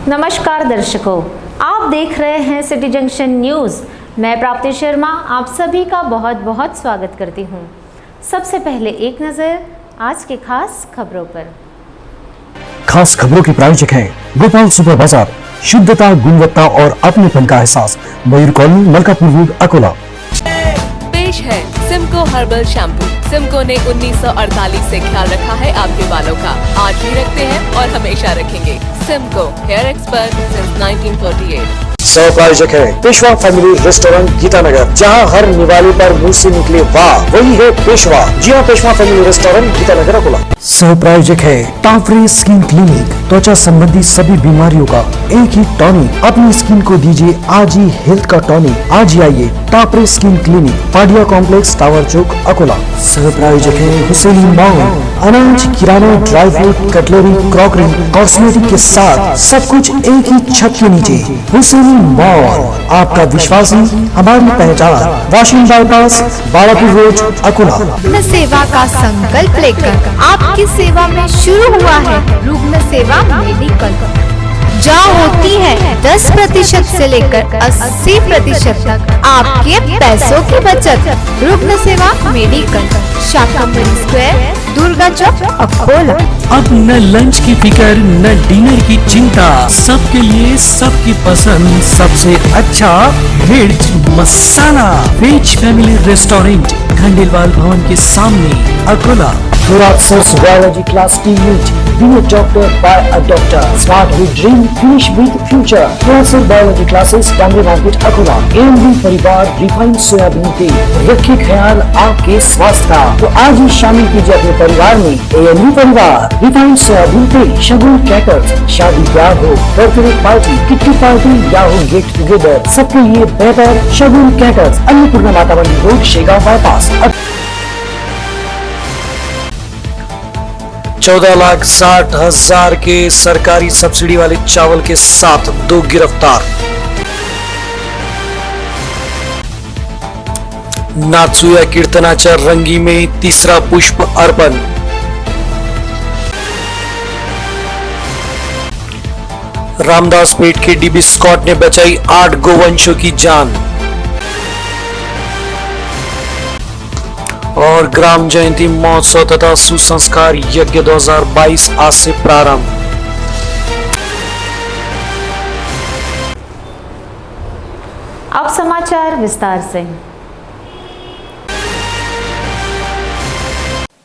नमस्कार दर्शकों, आप देख रहे हैं सिटी जंक्शन न्यूज़। मैं प्राप्ति शर्मा आप सभी का बहुत बहुत स्वागत करती हूं। सबसे पहले एक नज़र आज के खास खबरों पर। खास खबरों के प्रायोजक हैं गोपाल सुपर बाजार, शुद्धता, गुणवत्ता और अपनेपन का एहसास, मयूर कॉलोनी, मलकापुर रोड, अकोला। पेश है सिमको हर्बल शैम्पू। सिमको ने 1948 से ख्याल रखा है आपके बालों का, आज भी रखते हैं और हमेशा रखेंगे। Simco hair expert since 1948। सह प्रायोजक है पेशवा फैमिली रेस्टोरेंट, गीतानगर, जहां हर निवाले पर मुंह से निकले वाह, वही है पेशवा। जी हाँ, पेशवा फैमिली रेस्टोरेंट, गीतानगर, अकोला। सह प्रायोजक है टाफरे स्किन क्लिनिक, त्वचा संबंधी सभी बीमारियों का एक ही टॉनिक। अपनी स्किन को दीजिए आज ही हेल्थ का टॉनिक। आज ही आइए टाफरे skin clinic, Padia complex, tower चौक, अकोला। सह प्रायोजक है हुसैनी मॉल, अनाज, किराना, dry fruit, cutlery, crockery, cosmetic के साथ सब कुछ एक ही छत के नीचे। हुसैनी मॉल, आपका विश्वास ही हमारी पहचान। Washing bypass, Balapur road, Akola. रुग्ण सेवा का संकल्प लेकर आपकी सेवा में शुरू हुआ है रुग्ण सेवा मेडिकल, जहाँ होती है 10% से लेकर 80% तक आपके पैसों की बचत। रुग्ण सेवा मेडिकल, शाकंभरी स्क्वायर, दुर्गा चौक, अकोला। अब न लंच की फिकर न डिनर की चिंता, सबके लिए सबकी पसंद सबसे अच्छा वेज मसाला। वेज फैमिली रेस्टोरेंट, खंडेलवाल भवन के सामने, Akola. Biology class T unit, be a doctor by a doctor, start with dream, finish with future। Classic biology classes, Dangi market, Akola. AMD परिवार रिफाइंड सोयाबीन तेल, रखिए ख्याल आपके स्वास्थ्य का, तो आज ही शामिल कीजिए अपने परिवार में AMD परिवार रिफाइंड सोयाबीन तेल। शगुन क्रैकर्स, शादी ब्याह हो, बर्थडे पार्टी, किट्टी पार्टी या हो गेट टुगेदर, सबके लिए बेहतर शगुन क्रैकर्स, अन्नपूर्णा माता मंदिर रोड, शेगांव बाईपास। 14,60,000 के सरकारी सब्सिडी वाले चावल के साथ 2 गिरफ्तार। नाथसूया कीर्तनाच्या रंगी में तीसरा पुष्प अर्पण। रामदास पेट के डीबी स्कॉट ने बचाई 8 गोवंशों की जान। और ग्राम जयंती महोत्सव तथा सुसंस्कार यज्ञ 2022 आज से प्रारंभ। अब समाचार विस्तार से।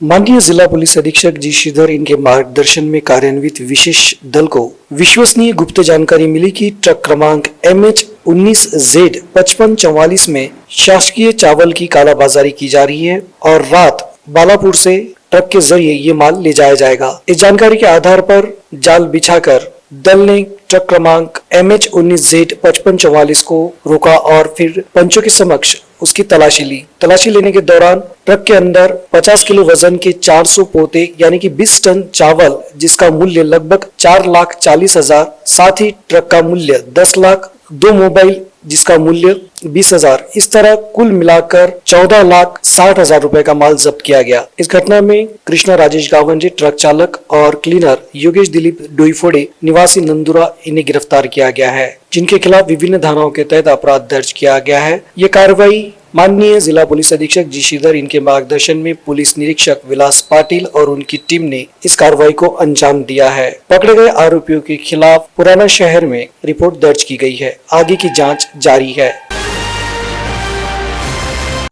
माननीय जिला पुलिस अधीक्षक जी श्रीधर इनके मार्गदर्शन में कार्यान्वित विशेष दल को विश्वसनीय गुप्त जानकारी मिली कि ट्रक क्रमांक MH19Z 5544 में शासकीय चावल की कालाबाजारी की जा रही है और रात बालापुर से ट्रक के जरिए ये माल ले जाया जाएगा। इस जानकारी के आधार पर जाल बिछाकर दल ने ट्रक क्रमांक MH19Z 5544 को रोका और फिर पंचों के समक्ष उसकी तलाशी ली। तलाशी लेने के दौरान ट्रक के अंदर 50 किलो वजन के 400 पोते यानी कि 20 टन चावल, जिसका मूल्य लगभग 4,40,000, साथ ही ट्रक का मूल्य 10 लाख, 2 मोबाइल जिसका मूल्य 20,000, इस तरह कुल मिलाकर 14,60,000 रुपए का माल जब्त किया गया। इस घटना में कृष्णा राजेश गावंजे ट्रक चालक और क्लीनर योगेश दिलीप डोईफोड़े निवासी नंदुरा इन्हें गिरफ्तार किया गया है, जिनके खिलाफ विभिन्न धाराओं के तहत अपराध दर्ज किया गया है। ये कार्रवाई माननीय जिला पुलिस अधीक्षक जी श्रीधर इनके मार्गदर्शन में पुलिस निरीक्षक विलास पाटिल और उनकी टीम ने इस कार्रवाई को अंजाम दिया है। पकड़े गए आरोपियों के खिलाफ पुराना शहर में रिपोर्ट दर्ज की गई है। आगे की जांच जारी है।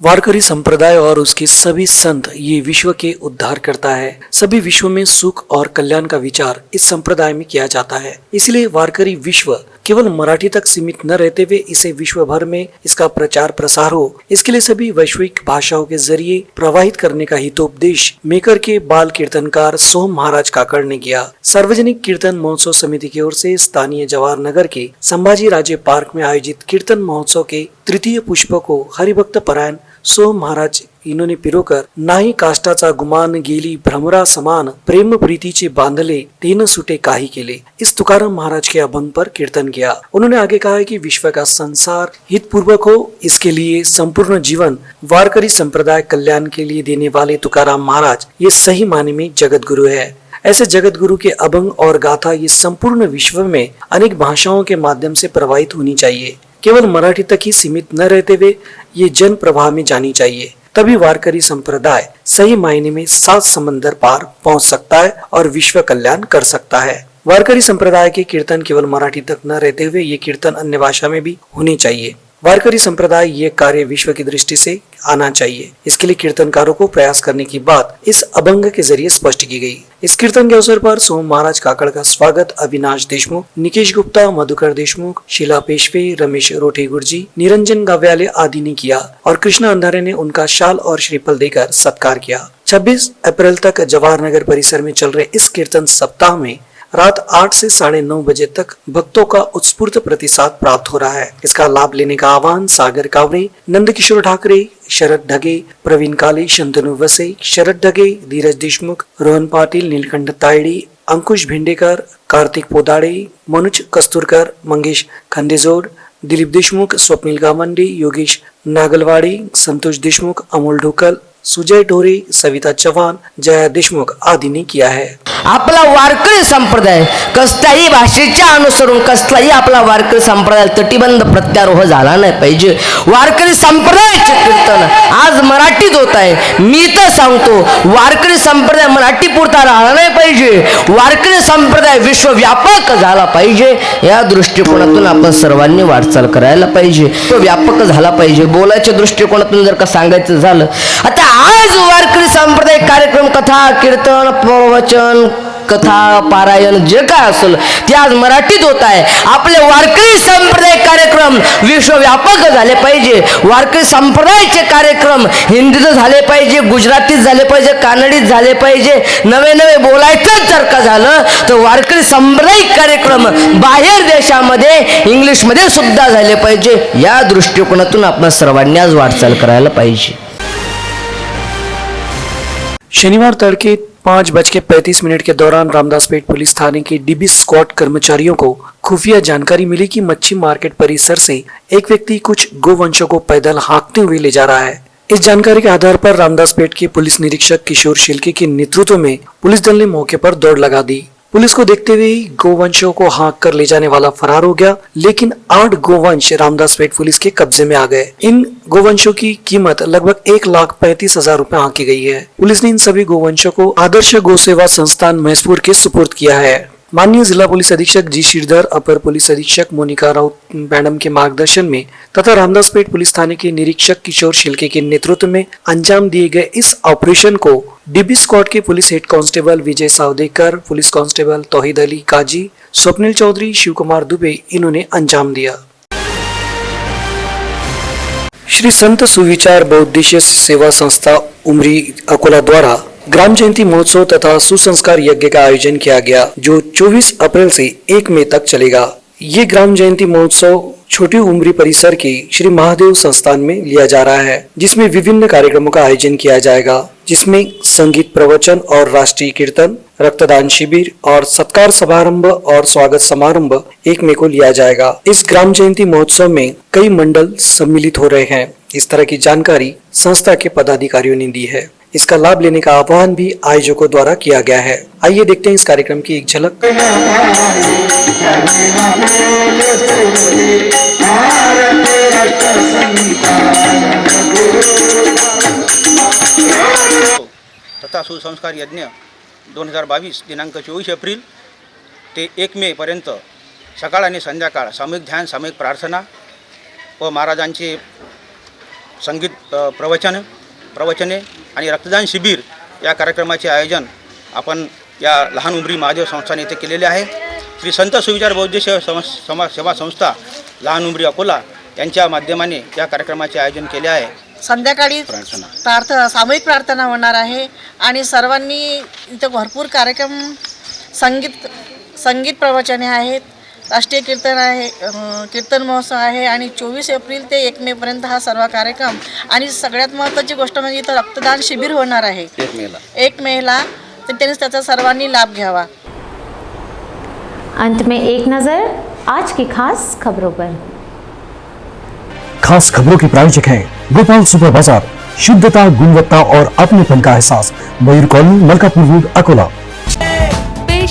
वारकरी संप्रदाय और उसके सभी संत ये विश्व के उद्धार करता है। सभी विश्व में सुख और कल्याण का विचार इस संप्रदाय में किया जाता है। इसलिए वारकरी विश्व केवल मराठी तक सीमित न रहते हुए इसे विश्व भर में इसका प्रचार प्रसार हो, इसके लिए सभी वैश्विक भाषाओं के जरिए प्रवाहित करने का हितोपदेश मेकर के बाल कीर्तनकार सोम महाराज काकड़ ने किया। सार्वजनिक कीर्तन महोत्सव समिति की ओर से स्थानीय जवाहर नगर के संभाजी राजे पार्क में आयोजित कीर्तन महोत्सव के तृतीय पुष्प को हरिभक्त परायण सोम महाराज इन्होंने पिरोकर नाही काष्टाचा गुमान गेली भ्रमरा समान प्रेम प्रीतीचे बांधले तेन सुटे काही केले, इस तुकाराम महाराज के अभंग पर कीर्तन किया। उन्होंने आगे कहा है कि विश्व का संसार हितपूर्वक हो, इसके लिए संपूर्ण जीवन वारकरी संप्रदाय कल्याण के लिए देने वाले तुकाराम महाराज ये सही माने में जगत गुरु है। ऐसे जगत गुरु के अभंग और गाथा ये संपूर्ण विश्व में अनेक भाषाओं के माध्यम से प्रवाहित होनी चाहिए। केवल मराठी तक ही सीमित न रहते हुए ये जन प्रवाह में जानी चाहिए। तभी वारकरी संप्रदाय सही मायने में 7 समंदर पार पहुंच सकता है और विश्व कल्याण कर सकता है। वारकरी संप्रदाय के कीर्तन केवल मराठी तक न रहते हुए ये कीर्तन अन्य भाषा में भी होने चाहिए। वारकरी संप्रदाय ये कार्य विश्व की दृष्टि से आना चाहिए। इसके लिए कीर्तनकारों को प्रयास करने की बात इस अभंग के जरिए स्पष्ट की गई। इस कीर्तन के अवसर पर सोम महाराज काकड़ का स्वागत अविनाश देशमुख, निकेश गुप्ता, मधुकर देशमुख, शीला पेशवे, रमेश रोठी गुरजी, निरंजन गव्याले आदि ने किया और कृष्णा अंधारे ने उनका शाल और श्रीफल देकर सत्कार किया। 26 अप्रैल तक जवाहर नगर परिसर में चल रहे इस कीर्तन सप्ताह में रात 8 से 9:30 बजे तक भक्तों का उत्स्फूर्त प्रतिसाद प्राप्त हो रहा है। इसका लाभ लेने का आह्वान सागर कावरे, नंदकिशोर ठाकरे, शरद ढगे, प्रवीण काले, शंतनु वसे, शरद ढगे, धीरज देशमुख, रोहन पाटिल, नीलकंठ तायडी, अंकुश भिंडेकर, कार्तिक पोदाड़े, मनुज कस्तूरकर, मंगेश खंडेजोड, दिलीप देशमुख, स्वप्निल गावंडे, योगेश नागलवाड़ी, संतोष देशमुख, अमोल ढोकल, सुजय ढोरे, सविता चव्हाण, जया देशमुख आदि ने किया है। आपला वारकरी संप्रदाय कसल्याही भाषेच्या अनुसरून कसलाही आपला वारकरी संप्रदाय तटीबंद प्रत्यारोह झाला नाही पाहिजे। वारकरी संप्रदायाचे कीर्तन आज मराठीत होत आहे। मी तर सांगतो वारकरी संप्रदाय मराठी पुरता राहिला नाही पाहिजे। वारकरी संप्रदाय विश्वव्यापक झाला पाहिजे। या दृष्टिकोनातून आपण सर्वांनी वाटचाल करायला पाहिजे। तो व्यापक झाला पाहिजे। बोलायच्या दृष्टिकोनातून जर का सांगायचं झालं, आता आज वारकरी सांप्रदायिक कार्यक्रम, कथा, कीर्तन, प्रवचन, कथा, पारायण जे काय असेल ते आज मराठीत होत आहे। आपले वारकरी संप्रदायिक कार्यक्रम विश्वव्यापक झाले पाहिजे। वारकरी संप्रदायाचे कार्यक्रम हिंदीत झाले पाहिजे, गुजरातीत झाले पाहिजे, कानडीत झाले पाहिजे। नवे नवे बोलायचं जर का झालं तर वारकरी संप्रदायिक कार्यक्रम बाहेर देशामध्ये इंग्लिशमध्ये सुद्धा झाले पाहिजे। या दृष्टिकोनातून आपण सर्वांनी आज वाटचाल करायला पाहिजे। शनिवार तड़के 5:35 के दौरान रामदासपेट पुलिस थाने के डीबी स्क्वाड कर्मचारियों को खुफिया जानकारी मिली कि मच्छी मार्केट परिसर से एक व्यक्ति कुछ गोवंशों को पैदल हाँकते हुए ले जा रहा है। इस जानकारी के आधार पर रामदासपेट के पुलिस निरीक्षक किशोर शिल्के के नेतृत्व में पुलिस दल ने मौके पर दौड़ लगा दी। पुलिस को देखते हुए ही गोवंशों को हाँक कर ले जाने वाला फरार हो गया, लेकिन 8 गोवंश रामदासपेट पुलिस के कब्जे में आ गए। इन गोवंशों की कीमत लगभग 1,35,000 रुपए आंकी गई है। पुलिस ने इन सभी गोवंशों को आदर्श गौ सेवा संस्थान महेशपुर के सुपुर्द किया है। माननीय जिला पुलिस अधीक्षक जी श्रीधर, अपर पुलिस अधीक्षक मोनिका राउत मैडम के मार्गदर्शन में तथा रामदासपेट पुलिस थाने के निरीक्षक किशोर शिल्के के नेतृत्व में अंजाम दिए गए इस ऑपरेशन को डीबी स्क्वाड के पुलिस हेड कांस्टेबल विजय सावदेकर, पुलिस कांस्टेबल तौहीद अली काजी, स्वप्निल चौधरी, शिव कुमार दुबे इन्होंने अंजाम दिया। श्री संत सुविचार बहुउद्देशीय सेवा संस्था उमरी अकोला द्वारा ग्राम जयंती महोत्सव तथा सुसंस्कार यज्ञ का आयोजन किया गया, जो 24 अप्रैल से 1 मई तक चलेगा। ये ग्राम जयंती महोत्सव छोटी उमरी परिसर के श्री महादेव संस्थान में लिया जा रहा है, जिसमें विभिन्न कार्यक्रमों का आयोजन किया जाएगा, जिसमें संगीत प्रवचन और राष्ट्रीय कीर्तन, रक्तदान शिविर और सत्कार समारंभ और स्वागत समारंभ 1 मई को लिया जाएगा। इस ग्राम जयंती महोत्सव में कई मंडल सम्मिलित हो रहे हैं। इस तरह की जानकारी संस्था के पदाधिकारियों ने दी है। इसका लाभ लेने का आह्वान भी आयोजकों द्वारा किया गया है। आइए देखते हैं इस कार्यक्रम की एक झलक। तथा सुसंस्कार यज्ञ 2022 दिनांक 24 एप्रिल ते 1 मे पर्यंत सकाळ आणि संध्याकाळ सामूहिक ध्यान, सामूहिक प्रार्थना व महाराजांचे संगीत प्रवचने आणि रक्तदान शिबिर या कार्यक्रमाचे आयोजन आपण या लहान उमरी महादेव संस्थान येथे केलेले आहे। श्री संत सुविचार बहुउद्देशीय सेवा संस्था लहान उमरी अकोला यांच्या माध्यमाने या कार्यक्रमाचे आयोजन केले आहे। संध्याकाळी सामूहिक प्रार्थना होणार आहे आणि सर्वांनी इथे भरपूर कार्यक्रम, संगीत प्रवचने आहेत, राष्ट्रीय कीर्तन आहे, कीर्तन महोत्सव आहे आणि 24 एप्रिल ते 1 मे पर्यंत हा सर्व कार्यक्रम। आणि सगळ्यात महत्त्वाची गोष्ट म्हणजे इथं रक्तदान शिबिर होणार आहे 1 मेला, तर त्यांनी त्याचा सर्वांनी लाभ घ्यावा। अंत में एक नजर आज की खास खबरों पर। खास खबरों के प्रायोजक हैं गोपाल सुपर बाजार, शुद्धता, गुणवत्ता और अपनेपन का एहसास, मयूर कॉलोनी, मलकापुर रोड, अकोला।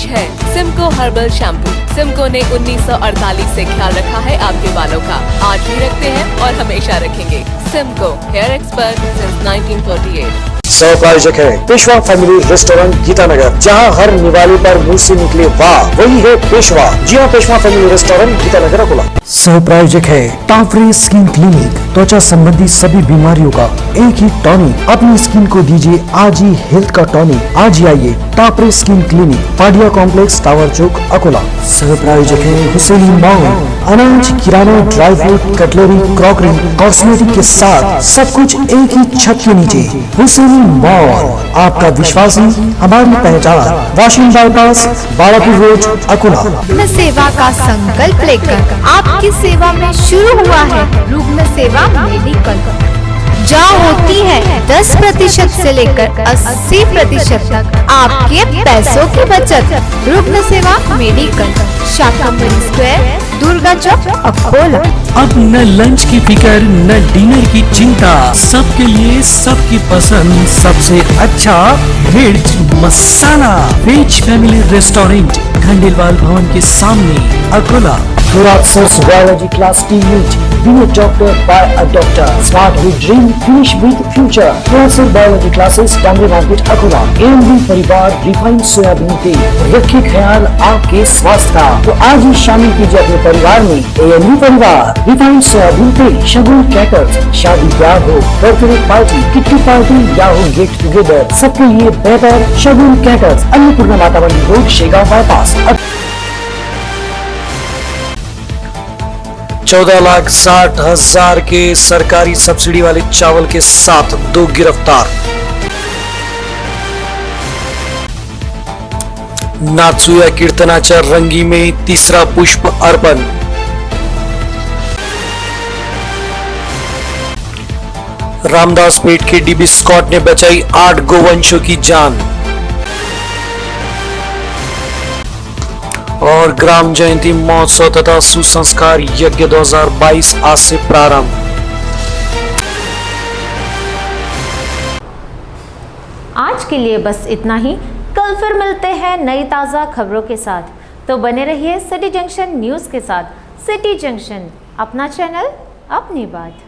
पेश है सिमको हर्बल शैम्पू। सिमको ने 1948 से ख्याल रखा है आपके बालों का। आज भी रखते हैं और हमेशा रखेंगे। Simco hair expert since 1948। सह प्रायोजक है पेशवा फैमिली रेस्टोरेंट गीतानगर, जहां हर निवाले पर मुंह से निकले वाह वही है पेशवा। जी हाँ, पेशवा फैमिली रेस्टोरेंट गीतानगर अकोला। सह प्रायोजक है टाफरे स्किन क्लिनिक, त्वचा संबंधी सभी बीमारियों का एक ही टॉनिक। अपनी स्किन को दीजिए आज ही हेल्थ का टॉनिक। आज ही आइए टाफरे skin clinic, Padia complex, tower चौक, अकोला। सह प्रायोजक है हुसैनी मॉल, अनाज, किराना, dry fruit, cutlery, crockery, cosmetic के साथ सब कुछ एक ही छत के नीचे। हुसैनी मॉल, आपका विश्वास ही हमारी पहचान। Washing bypass, Balapur road, Akola. रुग्ण सेवा का संकल्प लेकर आपकी सेवा में शुरू हुआ है रुग्ण सेवा मेडिकल, जहाँ होती है 10% से लेकर 80% तक आपके पैसों की बचत। रुग्ण सेवा मेडिकल, शाकंभरी स्क्वायर, दुर्गा चौक, अकोला। अब न लंच की फिकर न डिनर की चिंता, सबके लिए सबकी पसंद सबसे अच्छा वेज मसाला। वेज फैमिली रेस्टोरेंट, खंडेलवाल भवन के सामने, Akola. Sir's biology class teach, be a doctor by a doctor. Start with dream, finish with future. Sir biology classes, Tamil Market, Akola. AMD परिवार रिफाइंड सोयाबीन तेल, रखे ख्याल आपके स्वास्थ्य का, तो आज ही शामिल कीजिए अपने परिवार में AMD परिवार रिफाइंड सोयाबीन तेल। शगुन कैटर्स, शादी ब्याह हो, बर्थडे पार्टी, किट्टी पार्टी या हो गेट टुगेदर, सबके लिए बेहतर शगुन कैटर्स, अन्नपूर्णा माता मंदिर रोड, शेगांव बाईपास। 14,60,000 के सरकारी सब्सिडी वाले चावल के साथ 2 गिरफ्तार। नाथसूया कीर्तनाच्या रंगी में तीसरा पुष्प अर्पण। रामदास पेट के डीबी स्कॉट ने बचाई 8 गोवंशों की जान। और ग्राम जयंती महोत्सव तथा सुसंस्कार यज्ञ 2022 आज से प्रारंभ। आज के लिए बस इतना ही। कल फिर मिलते हैं नई ताज़ा खबरों के साथ, तो बने रहिए सिटी जंक्शन न्यूज़ के साथ। सिटी जंक्शन, अपना चैनल, अपनी बात।